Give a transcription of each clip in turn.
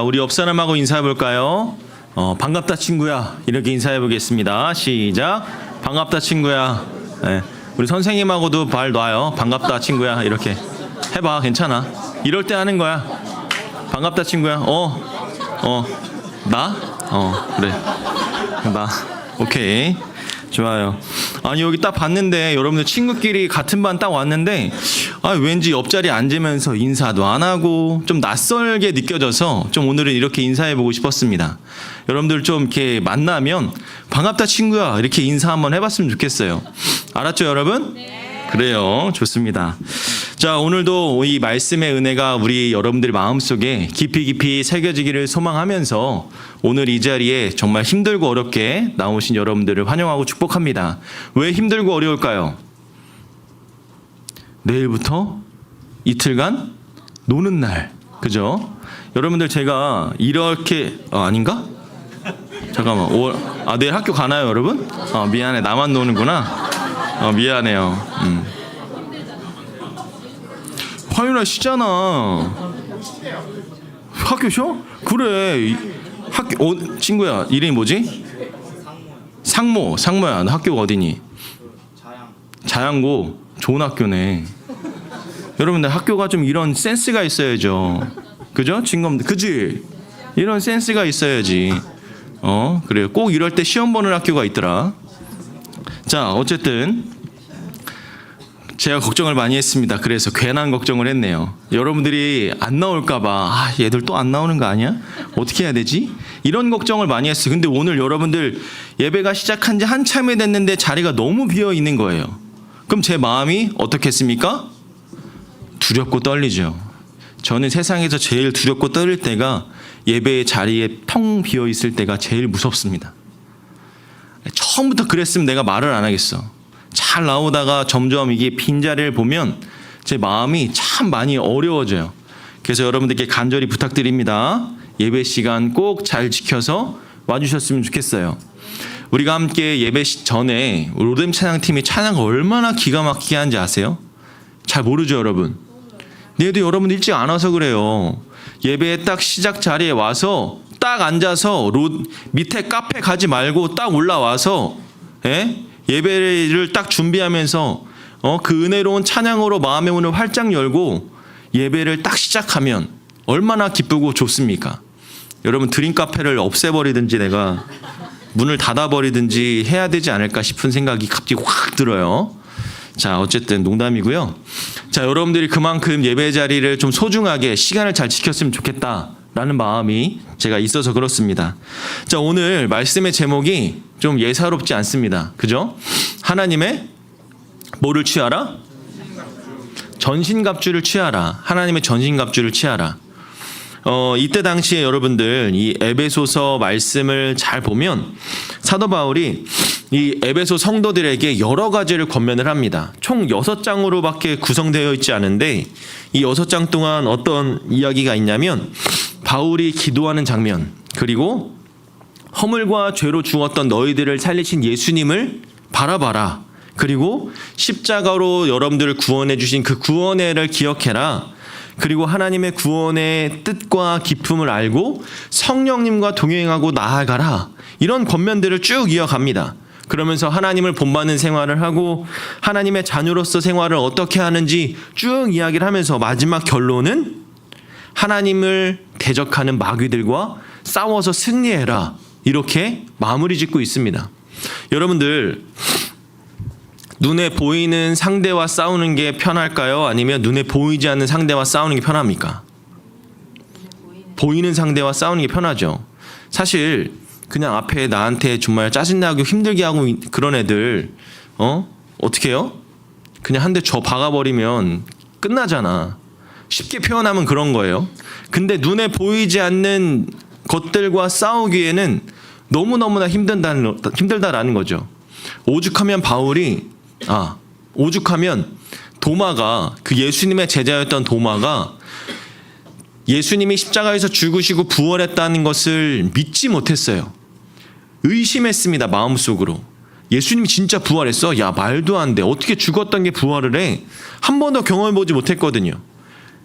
우리 옆 사람하고 인사해 볼까요? 반갑다 친구야 이렇게 인사해 보겠습니다. 시작. 반갑다 친구야. 네. 우리 선생님하고도 발 놔요. 반갑다 친구야 이렇게 해봐. 괜찮아. 이럴 때 하는 거야. 반갑다 친구야. 나? 그래. 나. 오케이. 좋아요. 아니 여기 딱 봤는데 여러분들 친구끼리 같은 반 딱 왔는데 왠지 옆자리에 앉으면서 인사도 안 하고 좀 낯설게 느껴져서 좀 오늘은 이렇게 인사해보고 싶었습니다. 여러분들 좀 이렇게 만나면 반갑다 친구야 이렇게 인사 한번 해봤으면 좋겠어요. 알았죠 여러분? 네. 그래요. 좋습니다. 자, 오늘도 이 말씀의 은혜가 우리 여러분들 마음속에 깊이 새겨지기를 소망하면서 오늘 이 자리에 정말 힘들고 어렵게 나오신 여러분들을 환영하고 축복합니다. 왜 힘들고 어려울까요? 내일부터 이틀간 노는 날, 그죠? 여러분들 제가 이렇게 아닌가? 잠깐만, 내일 학교 가나요, 여러분? 미안해, 나만 노는구나. 미안해요. 화요일날 쉬잖아. 학교 쉬어? 그래. 친구야, 이름이 뭐지? 상모야. 너 학교가 어디니? 자양고. 좋은 학교네. 여러분들 학교가 좀 이런 센스가 있어야죠. 그죠? 친구들, 그지? 이런 센스가 있어야지. 그래요. 꼭 이럴 때 시험 보는 학교가 있더라. 자, 어쨌든 제가 걱정을 많이 했습니다. 그래서 괜한 걱정을 했네요. 여러분들이 안 나올까봐 얘들 또 안 나오는 거 아니야? 어떻게 해야 되지? 이런 걱정을 많이 했어요. 근데 오늘 여러분들 예배가 시작한 지 한참이 됐는데 자리가 너무 비어 있는 거예요. 그럼 제 마음이 어떻겠습니까? 두렵고 떨리죠. 저는 세상에서 제일 두렵고 떨릴 때가 예배의 자리에 텅 비어 있을 때가 제일 무섭습니다. 처음부터 그랬으면 내가 말을 안 하겠어. 잘 나오다가 점점 이게 빈자리를 보면 제 마음이 참 많이 어려워져요. 그래서 여러분들께 간절히 부탁드립니다. 예배 시간 꼭 잘 지켜서 와주셨으면 좋겠어요. 우리가 함께 예배 전에 로뎀 찬양팀이 찬양을 얼마나 기가 막히게 하는지 아세요? 잘 모르죠 여러분? 얘도 여러분 일찍 안 와서 그래요. 예배에 딱 시작 자리에 와서 딱 앉아서 밑에 카페 가지 말고 딱 올라와서 예배를 딱 준비하면서 그 은혜로운 찬양으로 마음의 문을 활짝 열고 예배를 딱 시작하면 얼마나 기쁘고 좋습니까? 여러분 드림 카페를 없애버리든지 내가 문을 닫아버리든지 해야 되지 않을까 싶은 생각이 갑자기 확 들어요. 자, 어쨌든 농담이고요. 자, 여러분들이 그만큼 예배 자리를 좀 소중하게 시간을 잘 지켰으면 좋겠다라는 마음이 제가 있어서 그렇습니다. 자, 오늘 말씀의 제목이 좀 예사롭지 않습니다. 그죠? 하나님의 뭐를 취하라? 전신갑주를 취하라. 하나님의 전신갑주를 취하라. 이때 당시에 여러분들 이 에베소서 말씀을 잘 보면 사도 바울이 이 에베소 성도들에게 여러 가지를 권면을 합니다. 총 6장으로밖에 구성되어 있지 않은데 이 6장 동안 어떤 이야기가 있냐면 바울이 기도하는 장면, 그리고 허물과 죄로 죽었던 너희들을 살리신 예수님을 바라봐라. 그리고 십자가로 여러분들을 구원해 주신 그 구원의를 기억해라. 그리고 하나님의 구원의 뜻과 기품을 알고 성령님과 동행하고 나아가라. 이런 권면들을 쭉 이어갑니다. 그러면서 하나님을 본받는 생활을 하고 하나님의 자녀로서 생활을 어떻게 하는지 쭉 이야기를 하면서 마지막 결론은 하나님을 대적하는 마귀들과 싸워서 승리해라. 이렇게 마무리 짓고 있습니다. 여러분들 눈에 보이는 상대와 싸우는 게 편할까요? 아니면 눈에 보이지 않는 상대와 싸우는 게 편합니까? 보이는 상대와 싸우는 게 편하죠. 사실 그냥 앞에 나한테 정말 짜증나고 힘들게 하고 그런 애들 어떻게 해요? 그냥 한 대 줘 박아버리면 끝나잖아. 쉽게 표현하면 그런 거예요. 근데 눈에 보이지 않는 것들과 싸우기에는 너무너무나 힘들다라는 거죠. 오죽하면 도마가, 그 예수님의 제자였던 도마가 예수님이 십자가에서 죽으시고 부활했다는 것을 믿지 못했어요. 의심했습니다. 마음속으로. 예수님이 진짜 부활했어? 야, 말도 안 돼. 어떻게 죽었던 게 부활을 해? 한 번도 경험해보지 못했거든요.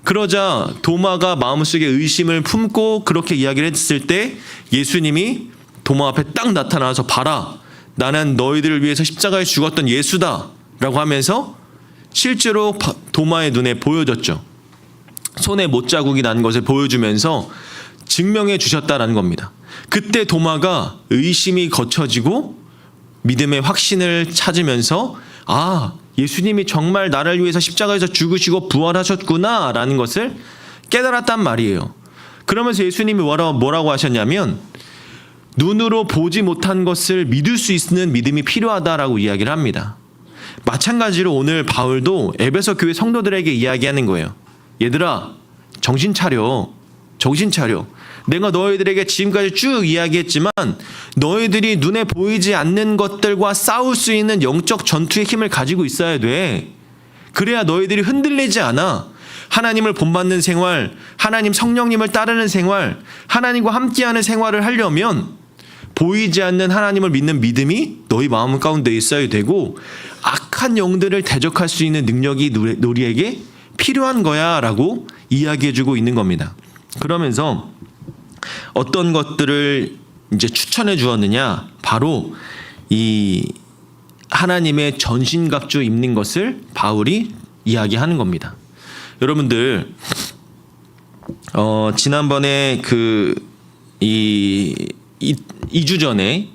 그러자 도마가 마음속에 의심을 품고 그렇게 이야기를 했을 때 예수님이 도마 앞에 딱 나타나서 봐라, 나는 너희들을 위해서 십자가에 죽었던 예수다 라고 하면서 실제로 도마의 눈에 보여줬죠. 손에 못자국이 난 것을 보여주면서 증명해 주셨다라는 겁니다. 그때 도마가 의심이 거쳐지고 믿음의 확신을 찾으면서 예수님이 정말 나를 위해서 십자가에서 죽으시고 부활하셨구나 라는 것을 깨달았단 말이에요. 그러면서 예수님이 뭐라고 하셨냐면 눈으로 보지 못한 것을 믿을 수 있는 믿음이 필요하다라고 이야기를 합니다. 마찬가지로 오늘 바울도 에베소 교회 성도들에게 이야기하는 거예요. 얘들아, 정신 차려. 정신 차려. 내가 너희들에게 지금까지 쭉 이야기했지만 너희들이 눈에 보이지 않는 것들과 싸울 수 있는 영적 전투의 힘을 가지고 있어야 돼. 그래야 너희들이 흔들리지 않아. 하나님을 본받는 생활, 하나님 성령님을 따르는 생활, 하나님과 함께하는 생활을 하려면 보이지 않는 하나님을 믿는 믿음이 너희 마음 가운데 있어야 되고 악한 영들을 대적할 수 있는 능력이 너희에게 필요한 거야 라고 이야기해주고 있는 겁니다. 그러면서 어떤 것들을 이제 추천해 주었느냐, 바로 이 하나님의 전신갑주 입는 것을 바울이 이야기하는 겁니다. 여러분들 지난번에 2주 전에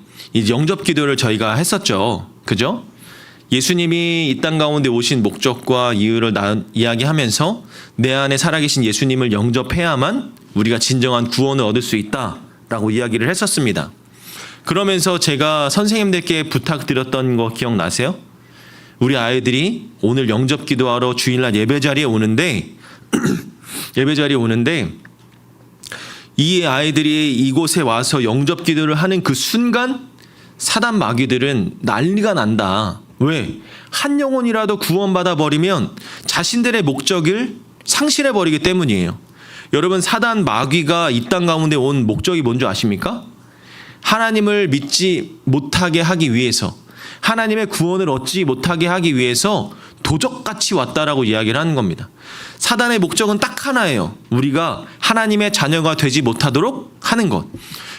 영접 기도를 저희가 했었죠. 그죠? 예수님이 이 땅 가운데 오신 목적과 이유를 이야기하면서 내 안에 살아계신 예수님을 영접해야만 우리가 진정한 구원을 얻을 수 있다라고 이야기를 했었습니다. 그러면서 제가 선생님들께 부탁드렸던 거 기억나세요? 우리 아이들이 오늘 영접 기도하러 주일날 예배 자리에 오는데 이 아이들이 이곳에 와서 영접 기도를 하는 그 순간 사단 마귀들은 난리가 난다. 왜? 한 영혼이라도 구원받아 버리면 자신들의 목적을 상실해 버리기 때문이에요. 여러분, 사단 마귀가 이 땅 가운데 온 목적이 뭔지 아십니까? 하나님을 믿지 못하게 하기 위해서, 하나님의 구원을 얻지 못하게 하기 위해서 도적같이 왔다라고 이야기를 하는 겁니다. 사단의 목적은 딱 하나예요. 우리가 하나님의 자녀가 되지 못하도록 하는 것.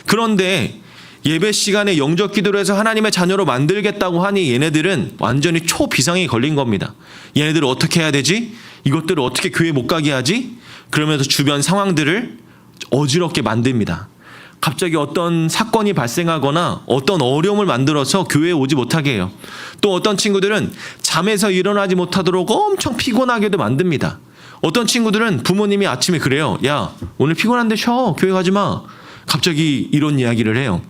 그런데 예배 시간에 영접 기도를 해서 하나님의 자녀로 만들겠다고 하니 얘네들은 완전히 초비상이 걸린 겁니다. 얘네들을 어떻게 해야 되지? 이것들을 어떻게 교회 못 가게 하지? 그러면서 주변 상황들을 어지럽게 만듭니다. 갑자기 어떤 사건이 발생하거나 어떤 어려움을 만들어서 교회에 오지 못하게 해요. 또 어떤 친구들은 잠에서 일어나지 못하도록 엄청 피곤하게도 만듭니다. 어떤 친구들은 부모님이 아침에 그래요. 야, 오늘 피곤한데 쉬어. 교회 가지 마. 갑자기 이런 이야기를 해요.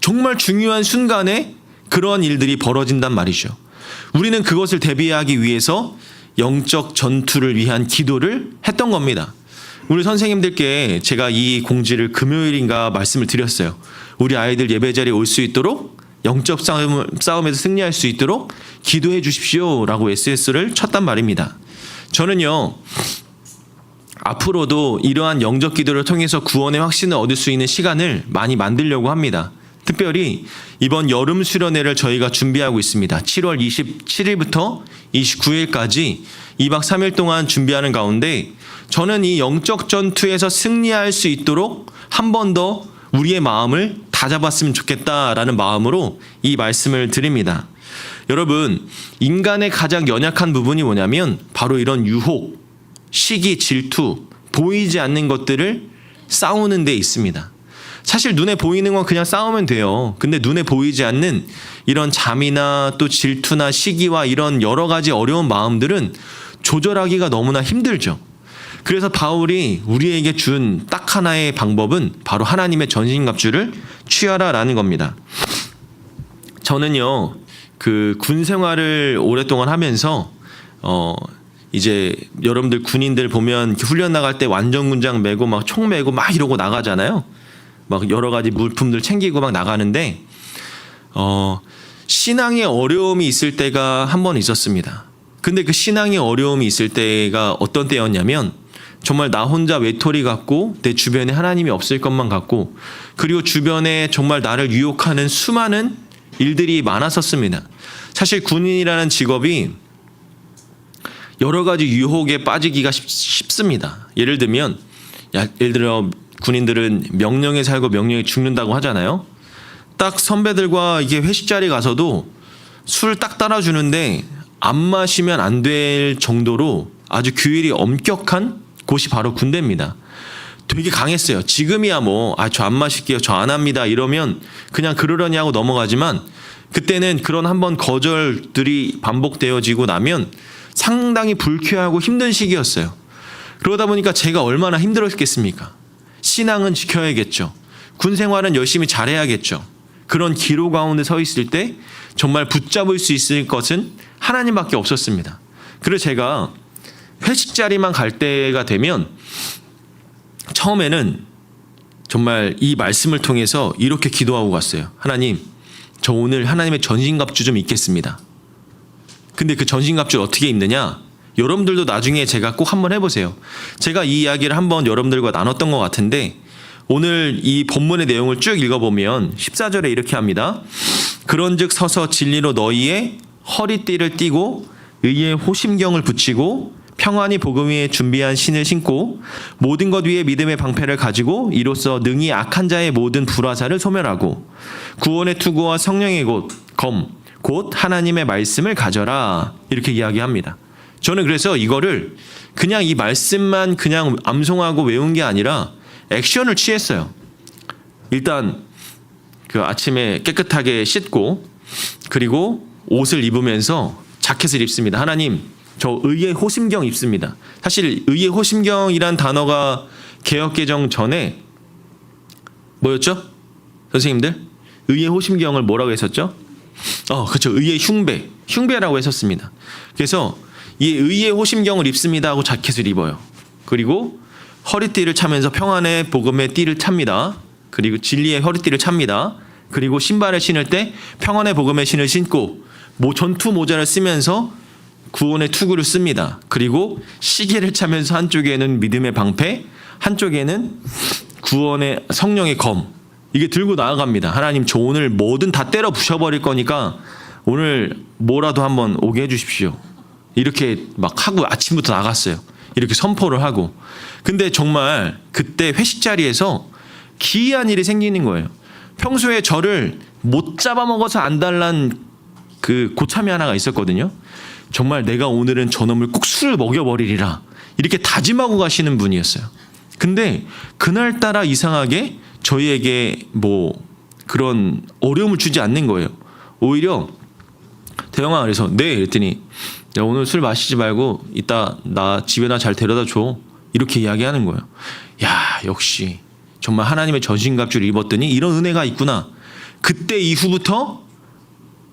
정말 중요한 순간에 그러한 일들이 벌어진단 말이죠. 우리는 그것을 대비하기 위해서 영적 전투를 위한 기도를 했던 겁니다. 우리 선생님들께 제가 이 공지를 금요일인가 말씀을 드렸어요. 우리 아이들 예배 자리에 올 수 있도록 영적 싸움에서 승리할 수 있도록 기도해 주십시오 라고 SS를 쳤단 말입니다. 저는요, 앞으로도 이러한 영적 기도를 통해서 구원의 확신을 얻을 수 있는 시간을 많이 만들려고 합니다. 특별히 이번 여름 수련회를 저희가 준비하고 있습니다. 7월 27일부터 29일까지 2박 3일 동안 준비하는 가운데 저는 이 영적 전투에서 승리할 수 있도록 한 번 더 우리의 마음을 다잡았으면 좋겠다라는 마음으로 이 말씀을 드립니다. 여러분, 인간의 가장 연약한 부분이 뭐냐면 바로 이런 유혹, 시기, 질투, 보이지 않는 것들을 싸우는 데 있습니다. 사실 눈에 보이는 건 그냥 싸우면 돼요. 근데 눈에 보이지 않는 이런 잠이나 또 질투나 시기와 이런 여러 가지 어려운 마음들은 조절하기가 너무나 힘들죠. 그래서 바울이 우리에게 준 딱 하나의 방법은 바로 하나님의 전신갑주를 취하라라는 겁니다. 저는요, 군 생활을 오랫동안 하면서 이제 여러분들 군인들 보면 훈련 나갈 때 완전군장 메고 막 총 메고 막 이러고 나가잖아요. 막 여러 가지 물품들 챙기고 막 나가는데 신앙에 어려움이 있을 때가 한 번 있었습니다. 근데 그 신앙에 어려움이 있을 때가 어떤 때였냐면 정말 나 혼자 외톨이 같고 내 주변에 하나님이 없을 것만 같고 그리고 주변에 정말 나를 유혹하는 수많은 일들이 많았었습니다. 사실 군인이라는 직업이 여러 가지 유혹에 빠지기가 쉽습니다. 예를 들어 군인들은 명령에 살고 명령에 죽는다고 하잖아요. 딱 선배들과 이게 회식 자리 가서도 술 딱 따라주는데 안 마시면 안 될 정도로 아주 규율이 엄격한 곳이 바로 군대입니다. 되게 강했어요. 지금이야 저 안 마실게요, 저 안 합니다 이러면 그냥 그러려니 하고 넘어가지만, 그때는 그런 한번 거절들이 반복되어지고 나면 상당히 불쾌하고 힘든 시기였어요. 그러다 보니까 제가 얼마나 힘들었겠습니까? 신앙은 지켜야겠죠. 군 생활은 열심히 잘해야겠죠. 그런 기로 가운데 서 있을 때 정말 붙잡을 수 있을 것은 하나님밖에 없었습니다. 그래서 제가 회식 자리만 갈 때가 되면 처음에는 정말 이 말씀을 통해서 이렇게 기도하고 갔어요. 하나님, 저 오늘 하나님의 전신갑주 좀 입겠습니다. 근데 그 전신갑주를 어떻게 입느냐? 여러분들도 나중에 제가 꼭 한번 해보세요. 제가 이 이야기를 한번 여러분들과 나눴던 것 같은데, 오늘 이 본문의 내용을 쭉 읽어보면 14절에 이렇게 합니다. 그런즉 서서 진리로 너희의 허리띠를 띠고 의의 호심경을 붙이고 평안히 복음 위에 준비한 신을 신고 모든 것 위에 믿음의 방패를 가지고 이로써 능히 악한 자의 모든 불화살을 소멸하고 구원의 투구와 성령의 곧 하나님의 말씀을 가져라, 이렇게 이야기합니다. 저는 그래서 이거를 그냥 이 말씀만 그냥 암송하고 외운 게 아니라 액션을 취했어요. 일단 그 아침에 깨끗하게 씻고 그리고 옷을 입으면서 자켓을 입습니다. 하나님, 저 의의 호심경 입습니다. 사실 의의 호심경이란 단어가 개역개정 전에 뭐였죠? 선생님들? 의의 호심경을 뭐라고 했었죠? 그렇죠. 의의 흉배라고 했었습니다. 그래서 이 의의 호심경을 입습니다 하고 자켓을 입어요. 그리고 허리띠를 차면서 평안의 복음의 띠를 찹니다. 그리고 진리의 허리띠를 찹니다. 그리고 신발을 신을 때 평안의 복음의 신을 신고 전투 모자를 쓰면서 구원의 투구를 씁니다. 그리고 시계를 차면서 한쪽에는 믿음의 방패, 한쪽에는 구원의 성령의 검, 이게 들고 나아갑니다. 하나님, 저 오늘 뭐든 다 때려 부셔버릴 거니까 오늘 뭐라도 한번 오게 해주십시오. 이렇게 막 하고 아침부터 나갔어요. 이렇게 선포를 하고. 근데 정말 그때 회식 자리에서 기이한 일이 생기는 거예요. 평소에 저를 못 잡아먹어서 안달난 그 고참이 하나가 있었거든요. 정말 내가 오늘은 저놈을 꼭 술을 먹여버리리라, 이렇게 다짐하고 가시는 분이었어요. 근데 그날따라 이상하게 저희에게 그런 어려움을 주지 않는 거예요. 오히려 대영아, 그래서 네 이랬더니 야, 오늘 술 마시지 말고 이따 나 집에나 잘 데려다 줘, 이렇게 이야기하는 거예요. 야, 역시 정말 하나님의 전신갑주를 입었더니 이런 은혜가 있구나. 그때 이후부터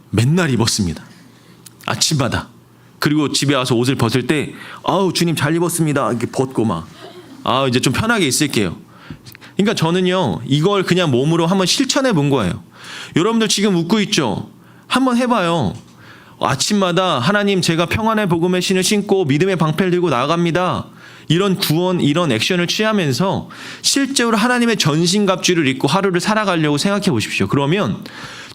맨날 입었습니다. 아침마다. 그리고 집에 와서 옷을 벗을 때 주님 잘 입었습니다, 이렇게 벗고 막 이제 좀 편하게 있을게요. 그러니까 저는요, 이걸 그냥 몸으로 한번 실천해 본 거예요. 여러분들 지금 웃고 있죠? 한번 해봐요. 아침마다 하나님, 제가 평안의 복음의 신을 신고 믿음의 방패를 들고 나아갑니다, 이런 구원, 이런 액션을 취하면서 실제로 하나님의 전신갑주를 입고 하루를 살아가려고 생각해 보십시오. 그러면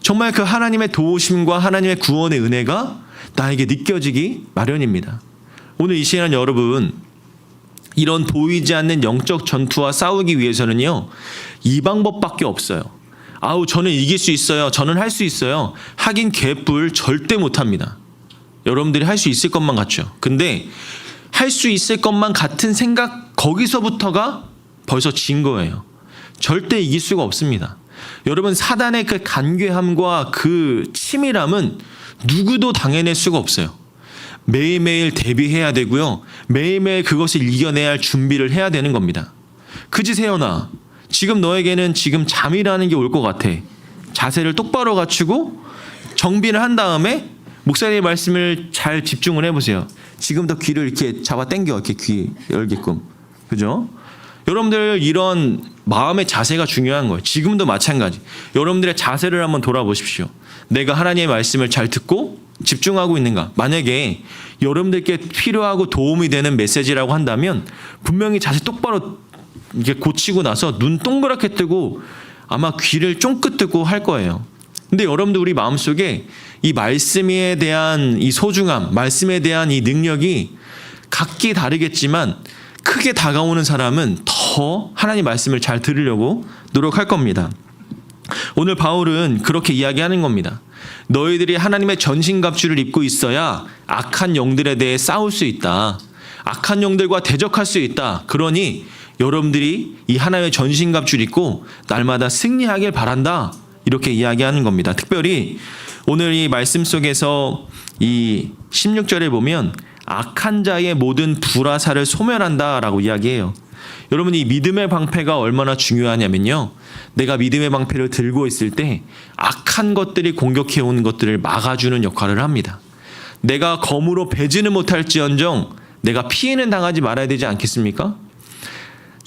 정말 그 하나님의 도우심과 하나님의 구원의 은혜가 나에게 느껴지기 마련입니다. 오늘 이 시간 여러분, 이런 보이지 않는 영적 전투와 싸우기 위해서는요, 이 방법밖에 없어요. 저는 이길 수 있어요, 저는 할 수 있어요, 하긴 개뿔 절대 못합니다. 여러분들이 할 수 있을 것만 같죠. 근데 할 수 있을 것만 같은 생각, 거기서부터가 벌써 진 거예요. 절대 이길 수가 없습니다. 여러분, 사단의 그 간괴함과 그 치밀함은 누구도 당해낼 수가 없어요. 매일매일 대비해야 되고요, 매일매일 그것을 이겨내야 할 준비를 해야 되는 겁니다. 그지세연아, 지금 너에게는 지금 잠이라는 게 올 것 같아. 자세를 똑바로 갖추고 정비를 한 다음에 목사님의 말씀을 잘 집중을 해보세요. 지금부터 귀를 이렇게 잡아 당겨, 이렇게 귀 열게끔. 그죠? 여러분들, 이런 마음의 자세가 중요한 거예요. 지금도 마찬가지. 여러분들의 자세를 한번 돌아보십시오. 내가 하나님의 말씀을 잘 듣고 집중하고 있는가? 만약에 여러분들께 필요하고 도움이 되는 메시지라고 한다면 분명히 자세 똑바로 이렇게 고치고 나서 눈 동그랗게 뜨고 아마 귀를 쫑긋 뜨고 할 거예요. 근데 여러분들, 우리 마음속에 이 말씀에 대한 이 소중함, 말씀에 대한 이 능력이 각기 다르겠지만 크게 다가오는 사람은 더 하나님 말씀을 잘 들으려고 노력할 겁니다. 오늘 바울은 그렇게 이야기하는 겁니다. 너희들이 하나님의 전신갑주를 입고 있어야 악한 영들에 대해 싸울 수 있다. 악한 영들과 대적할 수 있다. 그러니 여러분들이 이 하나님의 전신갑주를 입고 날마다 승리하길 바란다. 이렇게 이야기하는 겁니다. 특별히 오늘 이 말씀 속에서 이 16절에 보면 악한 자의 모든 불화살을 소멸한다라고 이야기해요. 여러분, 이 믿음의 방패가 얼마나 중요하냐면요, 내가 믿음의 방패를 들고 있을 때 악한 것들이 공격해 오는 것들을 막아주는 역할을 합니다. 내가 검으로 베지는 못할지언정 내가 피해는 당하지 말아야 되지 않겠습니까?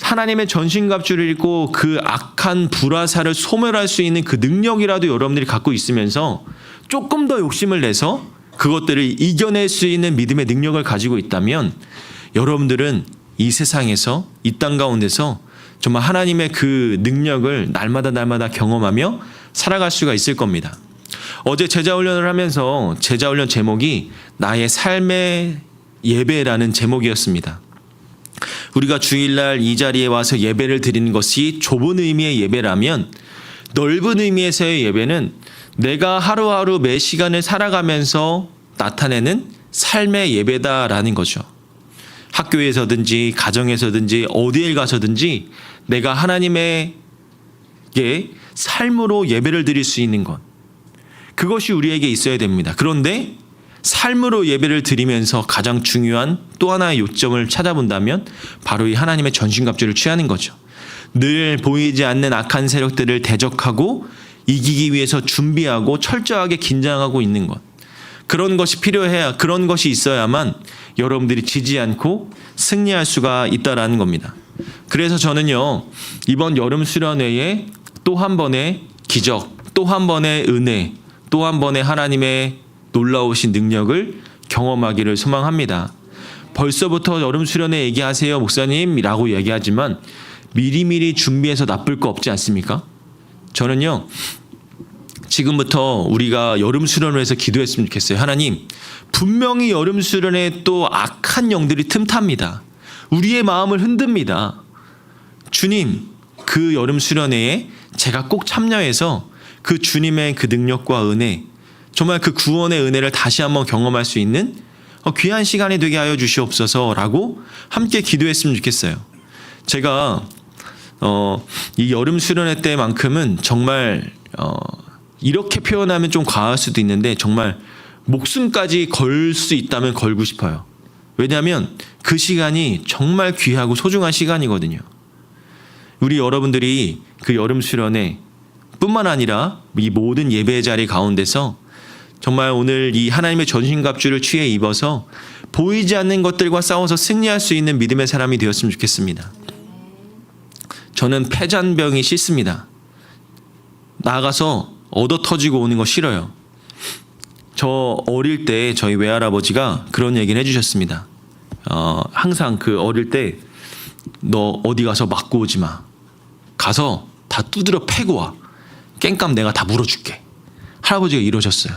하나님의 전신갑주를 입고 그 악한 불화살을 소멸할 수 있는 그 능력이라도 여러분들이 갖고 있으면서 조금 더 욕심을 내서 그것들을 이겨낼 수 있는 믿음의 능력을 가지고 있다면 여러분들은 이 세상에서, 이 땅 가운데서 정말 하나님의 그 능력을 날마다 경험하며 살아갈 수가 있을 겁니다. 어제 제자훈련을 하면서 제자훈련 제목이 나의 삶의 예배라는 제목이었습니다. 우리가 주일날 이 자리에 와서 예배를 드리는 것이 좁은 의미의 예배라면, 넓은 의미에서의 예배는 내가 하루하루 매 시간을 살아가면서 나타내는 삶의 예배다라는 거죠. 학교에서든지 가정에서든지 어디에 가서든지 내가 하나님에게 삶으로 예배를 드릴 수 있는 것, 그것이 우리에게 있어야 됩니다. 그런데 삶으로 예배를 드리면서 가장 중요한 또 하나의 요점을 찾아본다면 바로 이 하나님의 전신갑주를 취하는 거죠. 늘 보이지 않는 악한 세력들을 대적하고 이기기 위해서 준비하고 철저하게 긴장하고 있는 것, 그런 것이 필요해야, 그런 것이 있어야만 여러분들이 지지 않고 승리할 수가 있다라는 겁니다. 그래서 저는요, 이번 여름 수련회에 또 한 번의 기적, 또 한 번의 은혜, 또 한 번의 하나님의 놀라우신 능력을 경험하기를 소망합니다. 벌써부터 여름 수련회 얘기하세요 목사님이라고 얘기하지만 미리미리 준비해서 나쁠 거 없지 않습니까? 저는요, 지금부터 우리가 여름 수련회에서 기도했으면 좋겠어요. 하나님, 분명히 여름 수련회에 또 악한 영들이 틈탑니다. 우리의 마음을 흔듭니다. 주님, 그 여름 수련회에 제가 꼭 참여해서 그 주님의 그 능력과 은혜, 정말 그 구원의 은혜를 다시 한번 경험할 수 있는 귀한 시간이 되게 하여 주시옵소서라고 함께 기도했으면 좋겠어요. 제가 이 여름 수련회 때만큼은 정말 이렇게 표현하면 좀 과할 수도 있는데 정말 목숨까지 걸 수 있다면 걸고 싶어요. 왜냐하면 그 시간이 정말 귀하고 소중한 시간이거든요. 우리 여러분들이 그 여름 수련회 뿐만 아니라 이 모든 예배 자리 가운데서 정말 오늘 이 하나님의 전신갑주를 취해 입어서 보이지 않는 것들과 싸워서 승리할 수 있는 믿음의 사람이 되었으면 좋겠습니다. 저는 패잔병이 싫습니다. 나가서 얻어 터지고 오는 거 싫어요. 저 어릴 때 저희 외할아버지가 그런 얘기를 해주셨습니다. 항상 그 어릴 때 너 어디 가서 맞고 오지 마. 가서 다 두드려 패고 와. 깽값 내가 다 물어줄게. 할아버지가 이러셨어요.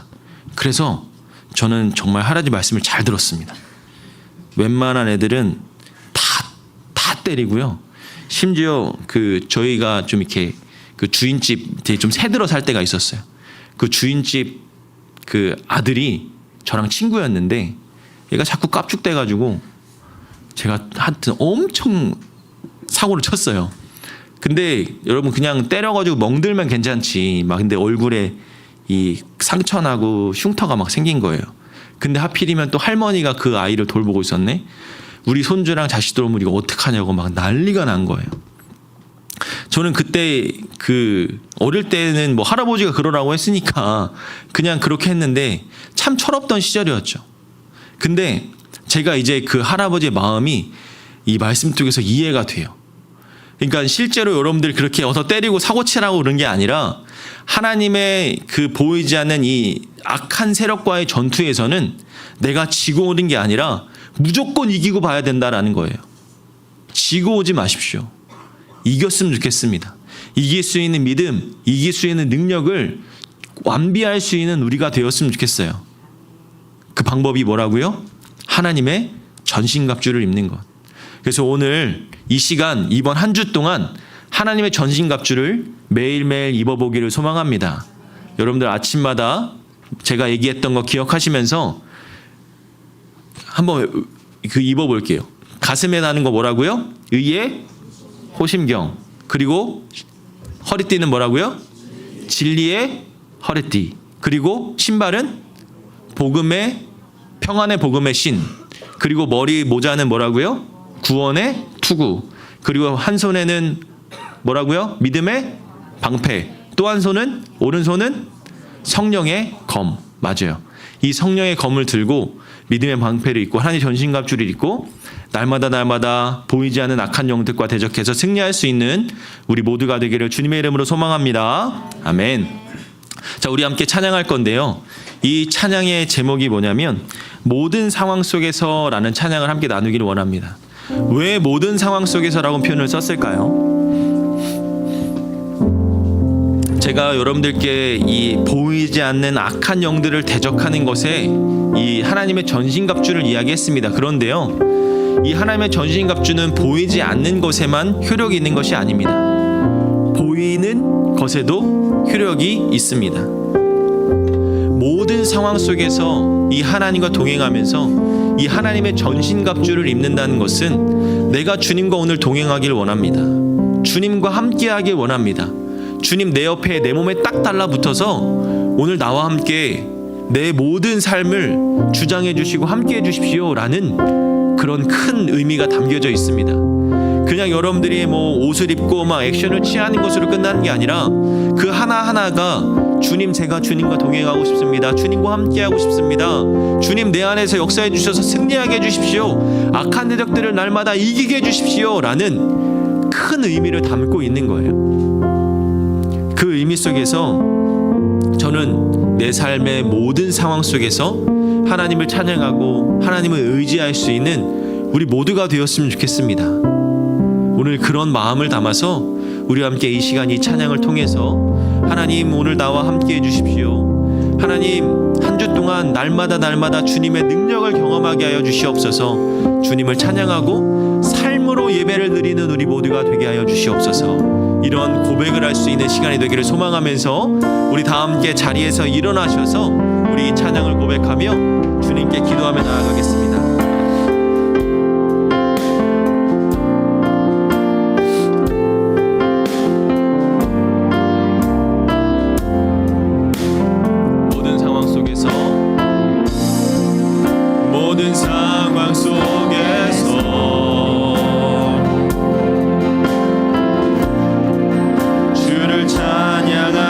그래서 저는 정말 할아버지 말씀을 잘 들었습니다. 웬만한 애들은 다 때리고요. 심지어 그 저희가 좀 이렇게 그 주인집 되게 좀 새들어 살 때가 있었어요. 그 주인집 그 아들이 저랑 친구였는데 얘가 자꾸 깝죽대가지고 제가 하여튼 엄청 사고를 쳤어요. 근데 여러분 그냥 때려가지고 멍들면 괜찮지. 막 근데 얼굴에 이 상처나고 흉터가 막 생긴 거예요. 근데 하필이면 또 할머니가 그 아이를 돌보고 있었네. 우리 손주랑 자식들 오면 이거 어떡하냐고 막 난리가 난 거예요. 저는 그때 그 어릴 때는 뭐 할아버지가 그러라고 했으니까 그냥 그렇게 했는데 참 철없던 시절이었죠. 근데 제가 이제 그 할아버지의 마음이 이 말씀 속에서 이해가 돼요. 그러니까 실제로 여러분들 그렇게 어서 때리고 사고치라고 그런 게 아니라 하나님의 그 보이지 않는 이 악한 세력과의 전투에서는 내가 지고 오는 게 아니라 무조건 이기고 봐야 된다라는 거예요. 지고 오지 마십시오. 이겼으면 좋겠습니다. 이길 수 있는 믿음, 이길 수 있는 능력을 완비할 수 있는 우리가 되었으면 좋겠어요. 그 방법이 뭐라고요? 하나님의 전신갑주를 입는 것. 그래서 오늘 이 시간 이번 한 주 동안 하나님의 전신갑주를 매일매일 입어보기를 소망합니다. 여러분들 아침마다 제가 얘기했던 거 기억하시면서 한번 입어볼게요. 가슴에 다는 거 뭐라고요? 의의 호심경. 그리고 허리띠는 뭐라고요? 진리의 허리띠. 그리고 신발은 평안의 복음의 신. 그리고 머리 모자는 뭐라고요? 구원의 투구. 그리고 한 손에는 뭐라고요? 믿음의 방패. 또 한 손은 오른손은 성령의 검. 맞아요. 이 성령의 검을 들고 믿음의 방패를 입고 하나님의 전신갑주를 입고 날마다 보이지 않는 악한 영들과 대적해서 승리할 수 있는 우리 모두가 되기를 주님의 이름으로 소망합니다. 아멘. 자, 우리 함께 찬양할 건데요. 이 찬양의 제목이 뭐냐면 모든 상황 속에서라는 찬양을 함께 나누기를 원합니다. 왜 모든 상황 속에서라고 표현을 썼을까요? 제가 여러분들께 이 보이지 않는 악한 영들을 대적하는 것에 이 하나님의 전신갑주를 이야기했습니다. 그런데요, 이 하나님의 전신갑주는 보이지 않는 것에만 효력이 있는 것이 아닙니다. 보이는 것에도 효력이 있습니다. 모든 상황 속에서 이 하나님과 동행하면서 이 하나님의 전신갑주를 입는다는 것은 내가 주님과 오늘 동행하길 원합니다. 주님과 함께하길 원합니다. 주님 내 옆에 내 몸에 딱 달라붙어서 오늘 나와 함께 내 모든 삶을 주장해 주시고 함께해 주십시오 라는 그런 큰 의미가 담겨져 있습니다. 그냥 여러분들이 뭐 옷을 입고 막 액션을 취하는 것으로 끝나는 게 아니라 그 하나하나가 주님, 제가 주님과 동행하고 싶습니다. 주님과 함께하고 싶습니다. 주님 내 안에서 역사해 주셔서 승리하게 해주십시오. 악한 대적들을 날마다 이기게 해주십시오 라는 큰 의미를 담고 있는 거예요. 그 의미 속에서 저는 내 삶의 모든 상황 속에서 하나님을 찬양하고 하나님을 의지할 수 있는 우리 모두가 되었으면 좋겠습니다. 오늘 그런 마음을 담아서 우리와 함께 이 시간 이 찬양을 통해서 하나님 오늘 나와 함께 해주십시오. 하나님 한 주 동안 날마다 주님의 능력을 경험하게 하여 주시옵소서. 주님을 찬양하고 삶으로 예배를 드리는 우리 모두가 되게 하여 주시옵소서. 이런 고백을 할 수 있는 시간이 되기를 소망하면서 우리 다 함께 자리에서 일어나셔서 우리 이 찬양을 고백하며 주님께 기도하며 나아가겠습니다. 모든 상황 속에서 주를 찬양할지라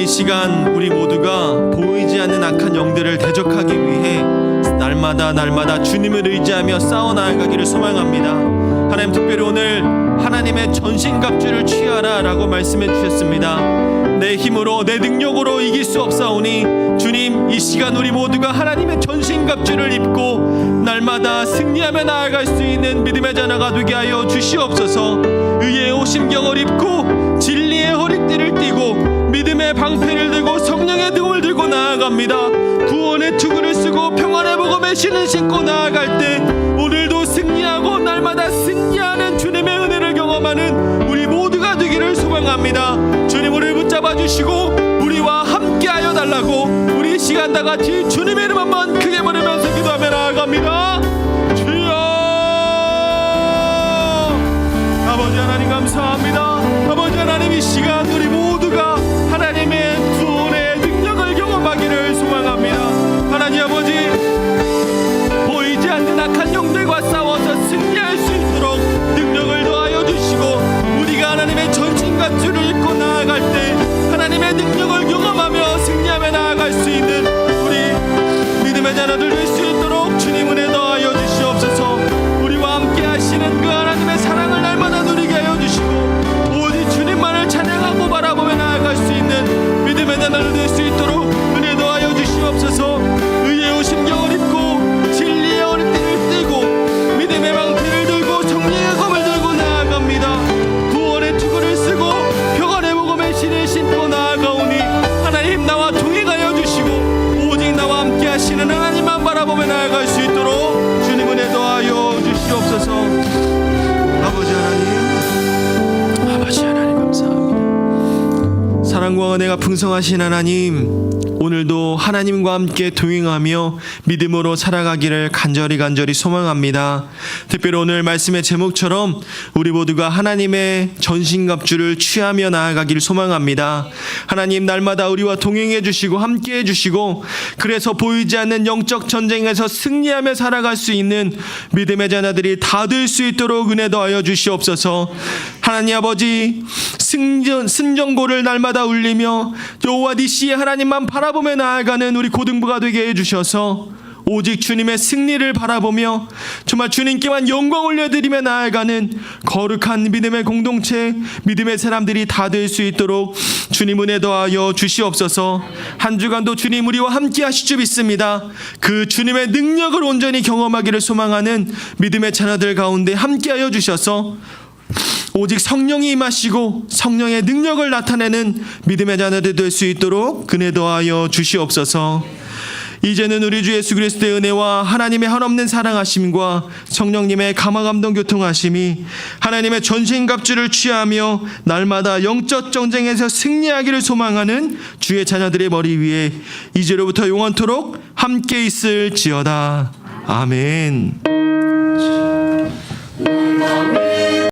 이 시간 우리 모두가 보이지 않는 악한 영들을 대적하기 위해 날마다 주님을 의지하며 싸워나가기를 소망합니다. 하나님, 특별히 오늘 하나님의 전신갑주를 취하라 라고 말씀해 주셨습니다. 내 힘으로 내 능력으로 이길 수 없사오니 주님, 이 시간 우리 모두가 하나님의 전신갑주를 입고 날마다 승리하며 나아갈 수 있는 믿음의 자녀가 되게 하여 주시옵소서. 의의 오심경을 입고 진리의 허리띠를 띠고 믿음의 방패를 들고 성령의 등을 들고 나아갑니다. 구원의 투구를 쓰고 평안의 복음의 신을 신고 나아갈 때 오늘도 승리하고 날마다 승리하는 주님의 은혜를 경험하는 우리 모두가 되기를 소망합니다. 주님, 우리를 붙잡아 주시고 우리와 함께하여 달라고 우리 시간 다 같이 주님의 이름 한번 크게 부르면서 기도하며 나아갑니다. 주여, 아버지 하나님 감사합니다. 아버지 하나님, 이 시간 우리 모두가 하나님의 구원의 능력을 경험하기를 소망합니다. 하나님 아버지, 보이지 않는 악한 영들과 싸워서 승리할 수 있도록 능력을 더하여 주시고 우리가 하나님의 전신갑주를 입고 나아갈 때 하나님의 능력을 경험하며 승리하며 나아갈 수 있는 우리 믿음의 자녀들 될 수 있도록 주님 은혜 더하여 주시옵소서. 우리와 함께 하시는 그 하나님의 사랑을 날마다 누리게 하여 주시고 오직 주님만을 찬양하고 바라보며 나아갈 수 있는 믿음의 자녀들 될 수 있도록 은혜 더하여 주시옵소서. 의의 오심경을 입고 진리의 허리띠를 띠고 믿음의 방패를 들고 성령의 검을 들고 나아갑니다. 구원의 투구를 쓰고 평안의 복음의 신을 신고 나아가오니 하나님, 나와 동행하여 주시고 오직 나와 함께 하시는 하나님만 바라보며 나아갈 수 있도록 주님 은혜 더하여 주시옵소서. 아버지 하나님 감사합니다. 사랑과 은혜가 풍성하신 하나님, 오늘도 하나님과 함께 동행하며 믿음으로 살아가기를 간절히 소망합니다. 특별히 오늘 말씀의 제목처럼 우리 모두가 하나님의 전신갑주를 취하며 나아가기를 소망합니다. 하나님, 날마다 우리와 동행해 주시고 함께 해 주시고 그래서 보이지 않는 영적 전쟁에서 승리하며 살아갈 수 있는 믿음의 자녀들이 다 될 수 있도록 은혜 더하여 주시옵소서. 하나님 아버지, 승전고를 날마다 울리며 여호와 니시의 하나님만 바라보며 나아가는 우리 고등부가 되게 해주셔서 오직 주님의 승리를 바라보며 정말 주님께만 영광 올려드리며 나아가는 거룩한 믿음의 공동체, 믿음의 사람들이 다 될 수 있도록 주님 은혜 더하여 주시옵소서. 한 주간도 주님 우리와 함께 하실 줄 믿습니다. 그 주님의 능력을 온전히 경험하기를 소망하는 믿음의 자녀들 가운데 함께하여 주셔서 오직 성령이 임하시고 성령의 능력을 나타내는 믿음의 자녀들 될 수 있도록 은혜 더하여 주시옵소서. 이제는 우리 주 예수 그리스도의 은혜와 하나님의 한없는 사랑하심과 성령님의 감화감동 교통하심이 하나님의 전신갑주를 취하며 날마다 영적 전쟁에서 승리하기를 소망하는 주의 자녀들의 머리 위에 이제로부터 영원토록 함께 있을지어다. 아멘.